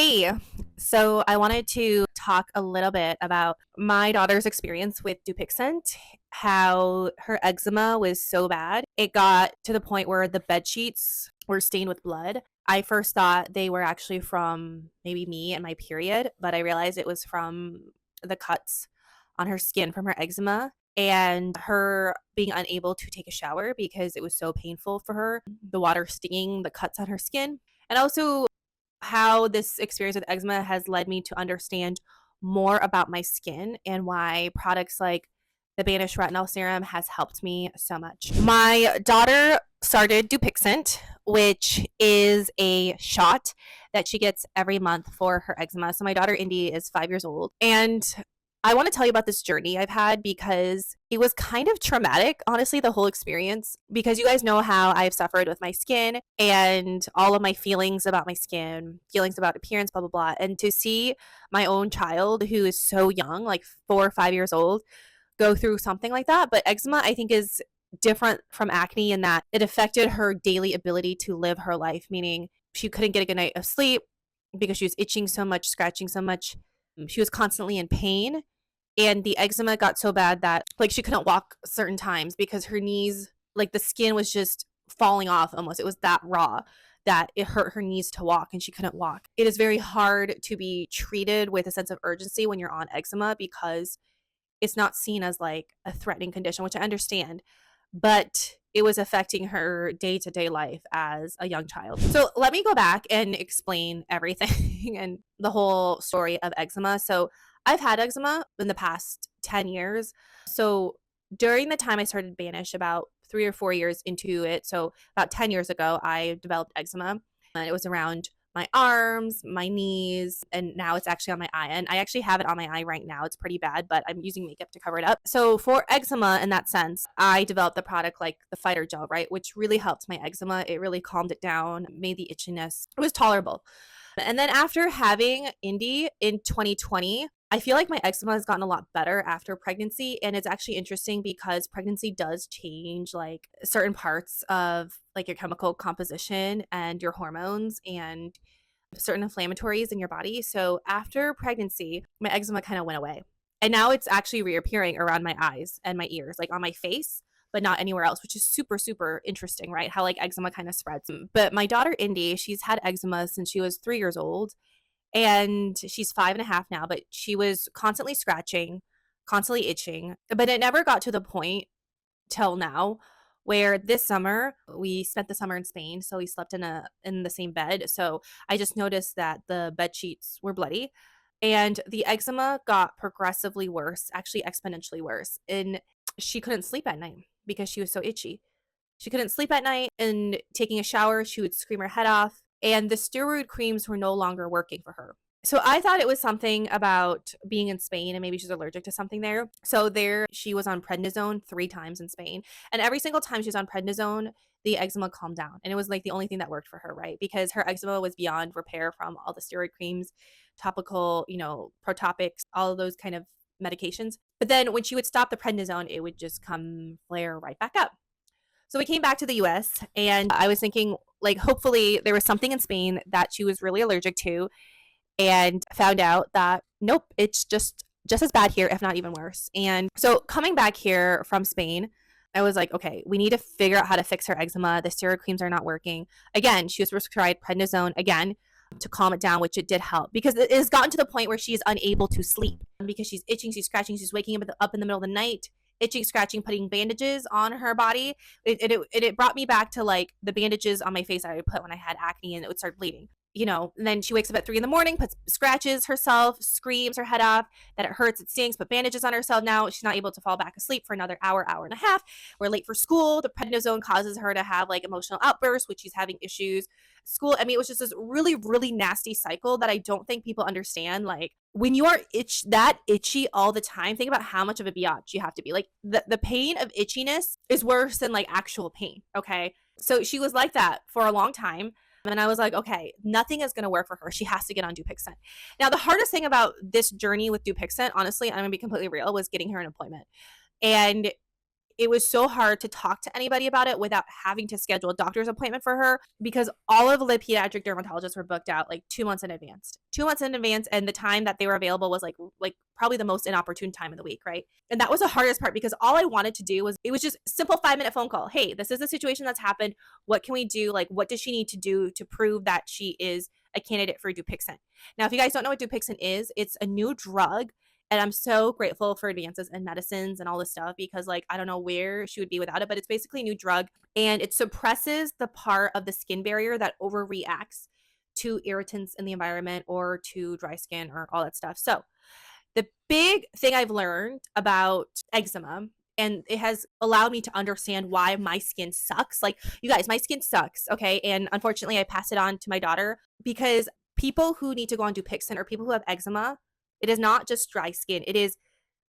Hey, so I wanted to talk a little bit about my daughter's experience with Dupixent, how her eczema was so bad. It got to the point where the bed sheets were stained with blood. I first thought they were actually from maybe me and my period, but I realized it was from the cuts on her skin from her eczema and her being unable to take a shower because it was so painful for her, the water stinging the cuts on her skin. And also how this experience with eczema has led me to understand more about my skin and why products like the Banish Retinol Serum has helped me so much. My daughter started Dupixent, which is a shot that she gets every month for her eczema. So my daughter Indy is 5 years old, and I want to tell you about this journey I've had because it was kind of traumatic, honestly, the whole experience. Because you guys know how I've suffered with my skin and all of my feelings about my skin, feelings about appearance, blah, blah, blah. And to see my own child who is so young, like 4 or 5 years old, go through something like that. But eczema, I think, is different from acne in that it affected her daily ability to live her life, meaning she couldn't get a good night of sleep because she was itching so much, scratching so much. She was constantly in pain, and the eczema got so bad that like she couldn't walk certain times because her knees, like the skin was just falling off almost. It was that raw that it hurt her knees to walk and she couldn't walk. It is very hard to be treated with a sense of urgency when you're on eczema because it's not seen as like a threatening condition, which I understand, but it was affecting her day-to-day life as a young child. So let me go back and explain everything and the whole story of eczema. So I've had eczema in the past 10 years. So during the time I started Banish, about 3 or 4 years into it, so about 10 years ago, I developed eczema, and it was around my arms, my knees, and now it's actually on my eye. And I actually have it on my eye right now. It's pretty bad, but I'm using makeup to cover it up. So for eczema, in that sense, I developed the product like the fighter gel, right? Which really helped my eczema. It really calmed it down, made the itchiness. It was tolerable. And then after having Indy in 2020, I feel like my eczema has gotten a lot better after pregnancy. And it's actually interesting because pregnancy does change like certain parts of like your chemical composition and your hormones and certain inflammatories in your body. So after pregnancy, my eczema kind of went away. And now it's actually reappearing around my eyes and my ears, like on my face, but not anywhere else, which is super, super interesting, right? How like eczema kind of spreads. But my daughter Indy, she's had eczema since she was 3 years old, and she's 5.5 now, but she was constantly scratching, constantly itching. But it never got to the point till now where this summer we spent the summer in Spain, so we slept in the same bed. So I just noticed that the bed sheets were bloody and the eczema got progressively worse, actually exponentially worse. And she couldn't sleep at night because she was so itchy. She couldn't sleep at night, and taking a shower, she would scream her head off, and the steroid creams were no longer working for her. So I thought it was something about being in Spain and maybe she's allergic to something there. So there she was on prednisone 3 times in Spain. And every single time she was on prednisone, the eczema calmed down. And it was like the only thing that worked for her, right? Because her eczema was beyond repair from all the steroid creams, topical, protopics, all of those kind of medications. But then when she would stop the prednisone, it would just come flare right back up. So we came back to the US, and I was thinking like hopefully there was something in Spain that she was really allergic to, and found out that nope, it's just as bad here, if not even worse. And so coming back here from Spain, I was like, okay, we need to figure out how to fix her eczema. The steroid creams are not working. Again, she was prescribed prednisone again to calm it down, which it did help because it has gotten to the point where she is unable to sleep because she's itching, she's scratching, she's waking up in the middle of the night, itching, scratching, putting bandages on her body. It brought me back to like the bandages on my face that I would put when I had acne and it would start bleeding. And then she wakes up at 3 a.m, puts scratches herself, screams her head off that it hurts, it stings, put bandages on herself. Now she's not able to fall back asleep for another hour and a half. We're late for school. The prednisone causes her to have like emotional outbursts, which she's having issues at school. I mean, it was just this really, really nasty cycle that I don't think people understand. Like when you are that itchy all the time, think about how much of a biatch you have to be. Like the pain of itchiness is worse than like actual pain. Okay. So she was like that for a long time. And I was like, okay, nothing is going to work for her. She has to get on Dupixent. Now, the hardest thing about this journey with Dupixent, honestly, I'm going to be completely real, was getting her an appointment. And it was so hard to talk to anybody about it without having to schedule a doctor's appointment for her because all of the pediatric dermatologists were booked out like 2 months in advance. 2 months in advance, and the time that they were available was like probably the most inopportune time of the week, right? And that was the hardest part because all I wanted to do was it was just simple 5-minute phone call. Hey, this is the situation that's happened. What can we do? Like, what does she need to do to prove that she is a candidate for Dupixent? Now, if you guys don't know what Dupixent is, it's a new drug. And I'm so grateful for advances in medicines and all this stuff because, like, I don't know where she would be without it, but it's basically a new drug and it suppresses the part of the skin barrier that overreacts to irritants in the environment or to dry skin or all that stuff. So, the big thing I've learned about eczema, and it has allowed me to understand why my skin sucks. Like, you guys, my skin sucks, okay? And unfortunately, I pass it on to my daughter because people who need to go on Dupixent or people who have eczema, it is not just dry skin. It is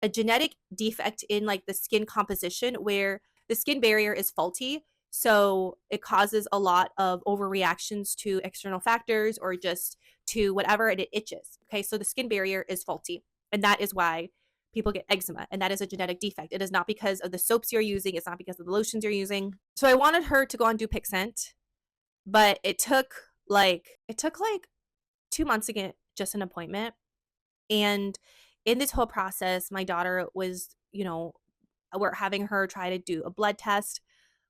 a genetic defect in like the skin composition where the skin barrier is faulty. So it causes a lot of overreactions to external factors or just to whatever, and it itches. Okay, so the skin barrier is faulty. And that is why people get eczema. And that is a genetic defect. It is not because of the soaps you're using. It's not because of the lotions you're using. So I wanted her to go on Dupixent, but it took like 2 months to get just an appointment. And in this whole process, my daughter was, we're having her try to do a blood test,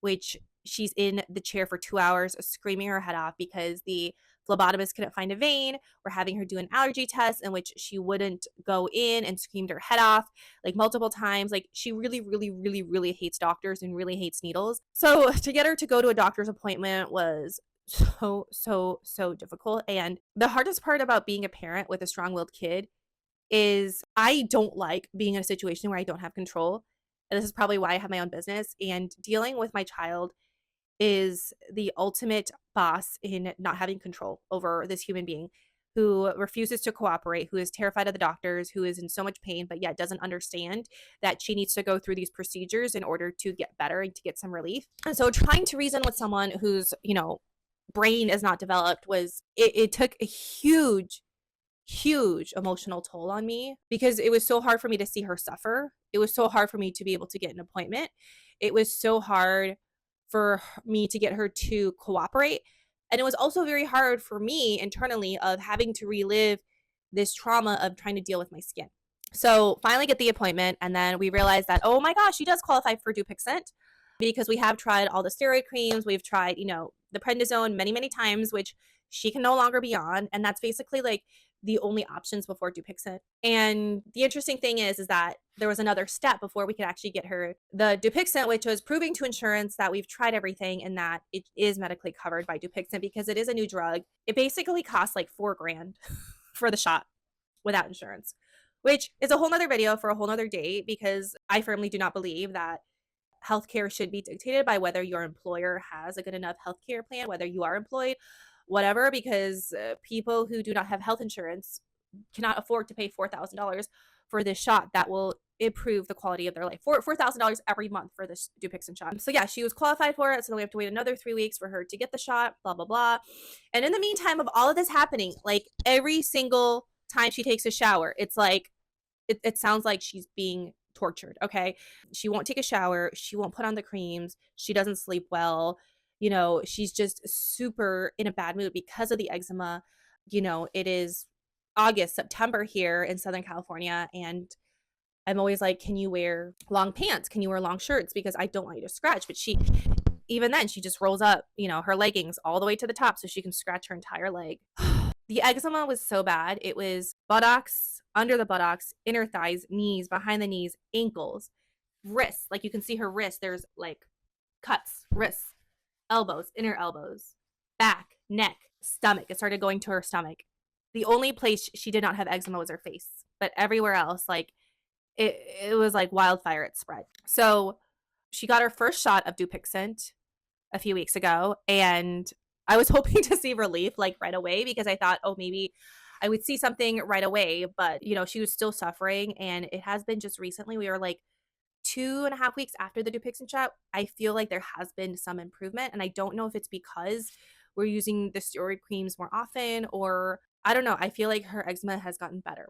which she's in the chair for 2 hours screaming her head off because the phlebotomist couldn't find a vein. We're having her do an allergy test in which she wouldn't go in and screamed her head off like multiple times. Like, she really, really, really, really hates doctors and really hates needles. So to get her to go to a doctor's appointment was so difficult. And the hardest part about being a parent with a strong-willed kid is I don't like being in a situation where I don't have control. And this is probably why I have my own business. And dealing with my child is the ultimate boss in not having control over this human being who refuses to cooperate, who is terrified of the doctors, who is in so much pain, but yet doesn't understand that she needs to go through these procedures in order to get better and to get some relief. And so trying to reason with someone whose, brain is not developed it took a huge emotional toll on me because it was so hard for me to see her suffer. It was so hard for me to be able to get an appointment. It was so hard for me to get her to cooperate. And it was also very hard for me internally of having to relive this trauma of trying to deal with my skin. So finally get the appointment, and then we realized that, oh my gosh, she does qualify for Dupixent because we have tried all the steroid creams. We've tried, the prednisone many, many times, which she can no longer be on. And that's basically like the only options before Dupixent. And the interesting thing is that there was another step before we could actually get her the Dupixent, which was proving to insurance that we've tried everything and that it is medically covered by Dupixent because it is a new drug. It basically costs like $4,000 for the shot without insurance, which is a whole nother video for a whole nother day because I firmly do not believe that healthcare should be dictated by whether your employer has a good enough healthcare plan, whether you are employed, whatever, because people who do not have health insurance cannot afford to pay $4,000 for this shot that will improve the quality of their life. $4,000 every month for this Dupixent shot. So yeah, she was qualified for it. So then we have to wait another 3 weeks for her to get the shot, blah, blah, blah. And in the meantime of all of this happening, like every single time she takes a shower, it's like, it sounds like she's being tortured. Okay. She won't take a shower. She won't put on the creams. She doesn't sleep well. She's just super in a bad mood because of the eczema. It is August, September here in Southern California. And I'm always like, can you wear long pants? Can you wear long shirts? Because I don't want you to scratch. But even then, she just rolls up, her leggings all the way to the top so she can scratch her entire leg. The eczema was so bad. It was buttocks, under the buttocks, inner thighs, knees, behind the knees, ankles, wrists. Like you can see her wrist. There's like cuts, wrists, elbows, inner elbows, back, neck, stomach. It started going to her stomach. The only place she did not have eczema was her face, but everywhere else, like it was like wildfire. It spread. So she got her first shot of Dupixent a few weeks ago, and I was hoping to see relief like right away because I thought, oh, maybe I would see something right away, but she was still suffering. And it has been just recently. We were like 2.5 weeks after the Dupixent shot. I feel like there has been some improvement, and I don't know if it's because we're using the steroid creams more often, or I don't know. I feel like her eczema has gotten better,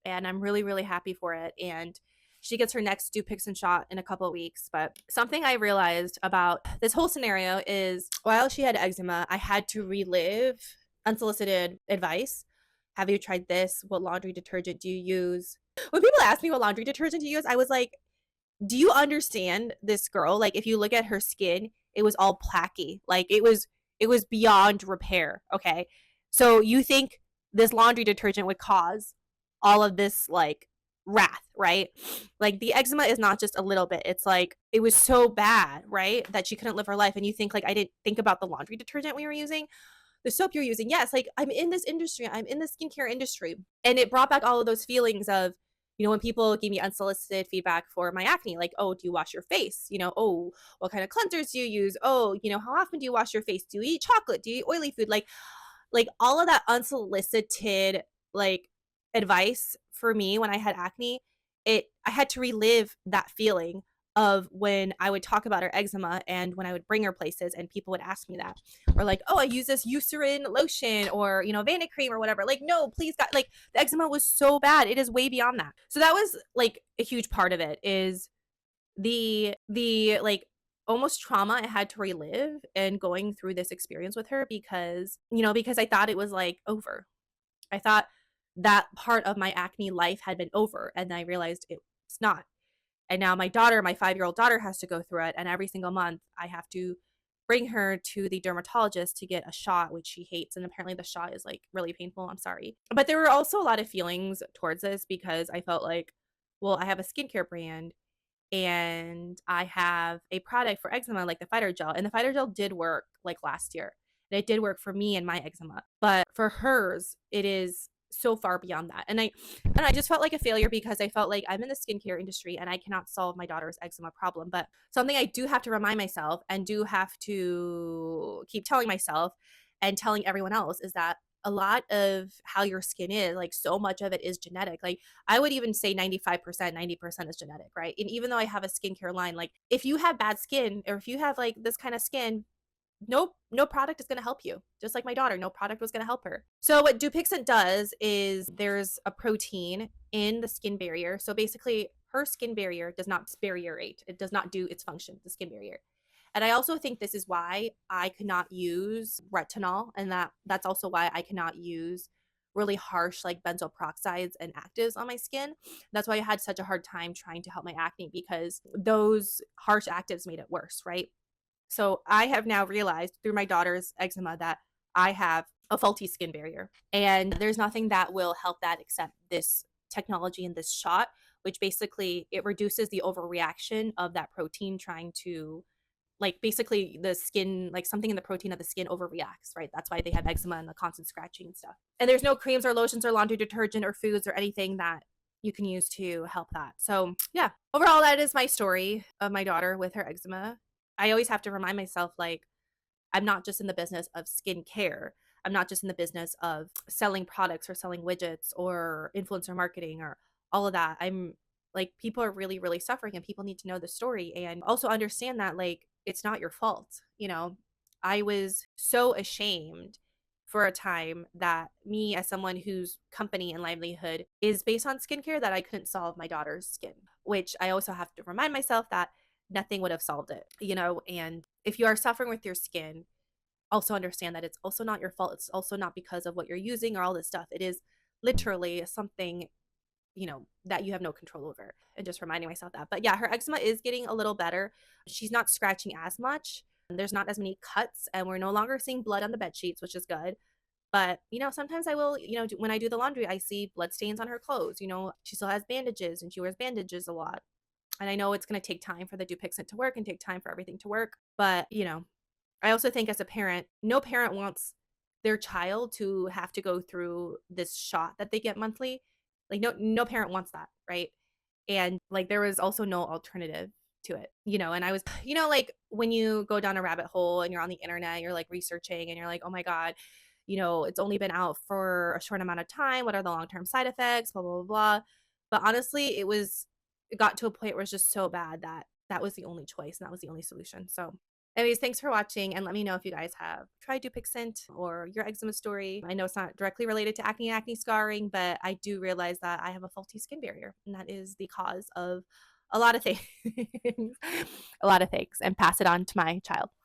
and I'm really, really happy for it. And She gets her next Dupixent shot in a couple of weeks. But something I realized about this whole scenario is while she had eczema, I had to relive unsolicited advice. Have you tried this? What laundry detergent do you use? When people ask me what laundry detergent to use, I was like, do you understand this girl? Like, if you look at her skin, it was all plaquey. Like, it was beyond repair. Okay. So you think this laundry detergent would cause all of this like wrath, right? Like the eczema is not just a little bit. It's like it was so bad, right? That she couldn't live her life. And you think like I didn't think about the laundry detergent we were using, the soap you're using. Yes, like I'm in this industry, I'm in the skincare industry. And it brought back all of those feelings of, when people gave me unsolicited feedback for my acne, like, oh, do you wash your face? Oh, what kind of cleansers do you use? Oh, how often do you wash your face? Do you eat chocolate? Do you eat oily food? Like all of that unsolicited like advice for me when I had acne, I had to relive that feeling of when I would talk about her eczema and when I would bring her places and people would ask me that. Or like, oh, I use this Eucerin lotion or, Vanic cream or whatever. Like, no, please God, like the eczema was so bad. It is way beyond that. So that was like a huge part of it is the like almost trauma I had to relive and going through this experience with her because I thought it was like over. I thought that part of my acne life had been over and I realized it's not. And now my daughter, my 5-year-old daughter has to go through it and every single month I have to bring her to the dermatologist to get a shot which she hates and apparently the shot is like really painful. I'm sorry. But there were also a lot of feelings towards this because I felt like, well, I have a skincare brand and I have a product for eczema like the fighter gel, and the fighter gel did work like last year. And it did work for me and my eczema, but for hers, it is so far beyond that. And I just felt like a failure because I felt like I'm in the skincare industry and I cannot solve my daughter's eczema problem. But something I do have to remind myself and do have to keep telling myself and telling everyone else is that a lot of how your skin is, like so much of it is genetic. Like I would even say 95%, 90% is genetic, right? And even though I have a skincare line, like if you have bad skin or if you have like this kind of skin, no product is going to help you. Just like my daughter, no product was going to help her. So what Dupixent does is there's a protein in the skin barrier. So basically her skin barrier does not barrierate. It does not do its function, the skin barrier. And I also think this is why I could not use retinol, and that's also why I cannot use really harsh like benzoyl peroxides and actives on my skin. That's why I had such a hard time trying to help my acne because those harsh actives made it worse, right? So I have now realized through my daughter's eczema that I have a faulty skin barrier, and there's nothing that will help that except this technology and this shot, which basically it reduces the overreaction of that protein trying to like basically the skin, like something in the protein of the skin overreacts, right? That's why they have eczema and the constant scratching and stuff. And there's no creams or lotions or laundry detergent or foods or anything that you can use to help that. So yeah, overall, that is my story of my daughter with her eczema. I always have to remind myself, like, I'm not just in the business of skincare. I'm not just in the business of selling products or selling widgets or influencer marketing or all of that. I'm like, people are really, really suffering and people need to know the story and also understand that, like, it's not your fault. I was so ashamed for a time that me, as someone whose company and livelihood is based on skincare, that I couldn't solve my daughter's skin, which I also have to remind myself that nothing would have solved it. And if you are suffering with your skin, also understand that it's also not your fault. It's also not because of what you're using or all this stuff. It is literally something, that you have no control over, and just reminding myself that. But yeah, her eczema is getting a little better. She's not scratching as much. There's not as many cuts, and we're no longer seeing blood on the bed sheets, which is good. But, sometimes I will, when I do the laundry, I see blood stains on her clothes. She still has bandages and she wears bandages a lot. And I know it's going to take time for the Dupixent to work and take time for everything to work. But, I also think as a parent, no parent wants their child to have to go through this shot that they get monthly. Like no parent wants that, right? And like there was also no alternative to it, and I was, like when you go down a rabbit hole and you're on the internet, you're like researching and you're like, oh my God, it's only been out for a short amount of time. What are the long-term side effects? Blah, blah, blah, blah. But honestly, it got to a point where it's just so bad that that was the only choice and that was the only solution. So Anyways, thanks for watching, and let me know if you guys have tried Dupixent or your eczema story. I know it's not directly related to acne scarring, but I do realize that I have a faulty skin barrier, and that is the cause of a lot of things, a lot of things, and pass it on to my child.